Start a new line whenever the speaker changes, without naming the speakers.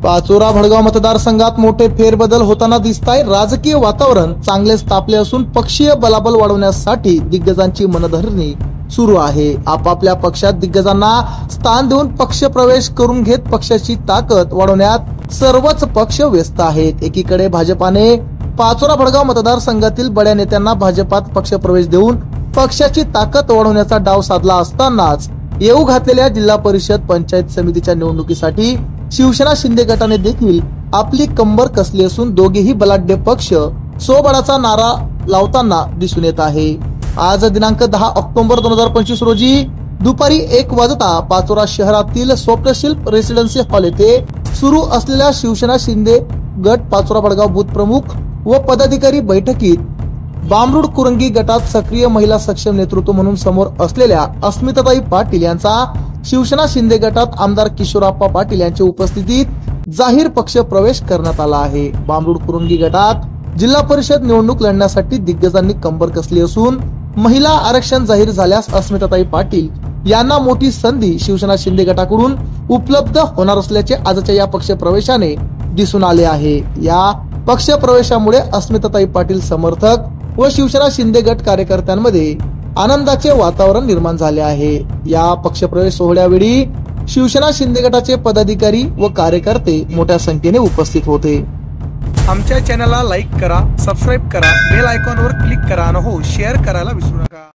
पाचोरा भडगाव मतदारसंघात मोठे फेरबदल होताना दिसताय। राजकीय वातावरण चांगलेच तापले असून पक्षीय बलाबल वाढवण्यासाठी दिग्गजांची मनधरणी सुरू आहे। आपापल्या पक्षात दिग्गजांना स्थान देऊन पक्ष प्रवेश करून घेत पक्षाची ताकद वाढवण्यात सर्वच पक्ष व्यस्त आहेत। एकीकडे भाजपाने पाचोरा भडगाव मतदारसंघातील बड्या नेत्यांना भाजपात पक्ष प्रवेश देऊन पक्षाची ताकद वाढवण्याचा डाव साधला असतानाच येऊ घातलेल्या जिल्हा परिषद पंचायत समितीच्या निवडणुकीसाठी शिवसेना शिंदे गटाने देखील आपली कंबर कसली असून दोघेही बलाढ्य पक्ष सोबळाचा नारा लावताना दिसून येत आहे। आज दिनांक 10 ऑक्टोबर 2025 रोजी दुपारी 1 वाजता पाचोरा शहरातील स्वप्नशिल्प रेसिडेन्सी हॉल येथे सुरू असलेल्या शिवसेना शिंदे गट पाचोरा भडगाव बूथ प्रमुख व पदाधिकारी बैठकीत बामरुड कुरंगी गटात सक्रिय महिला सक्षम नेतृत्व म्हणून समोर असलेल्या अस्मिताताई पाटील यांचा शिवसेना शिंदे गटात आमदार किशोरप्पा पाटील यांच्या उपस्थितीत जाहीर पक्ष प्रवेश करण्यात आला आहे। बामरुड कुरंगी गटात जिल्हा परिषद निवडणूक लढण्यासाठी दिग्गजांनी कंबर कसली असून महिला आरक्षण जाहीर झाल्यास अस्मिताताई पाटील यांना मोठी संधी शिवसेना शिंदे गटाकडून उपलब्ध होणार असल्याचे आजच्या या पक्ष प्रवेशाने दिसून आले आहे। या पक्ष प्रवेशामुळे अस्मिताताई पाटील समर्थक व शिवसेना शिंदे गट कार्यकर्त्यांमध्ये आनंदाचे वातावरण निर्माण झाले आहे। या पक्षप्रवेश सोहळ्यावेळी शिवसेना शिंदे गटाचे पदाधिकारी व कार्यकर्ते मोठ्या संख्येने उपस्थित होते।
आमच्या चॅनलला लाईक करा, सबस्क्राईब करा, बेल आयकॉनवर क्लिक करा आणि हो शेअर करायला विसरू नका।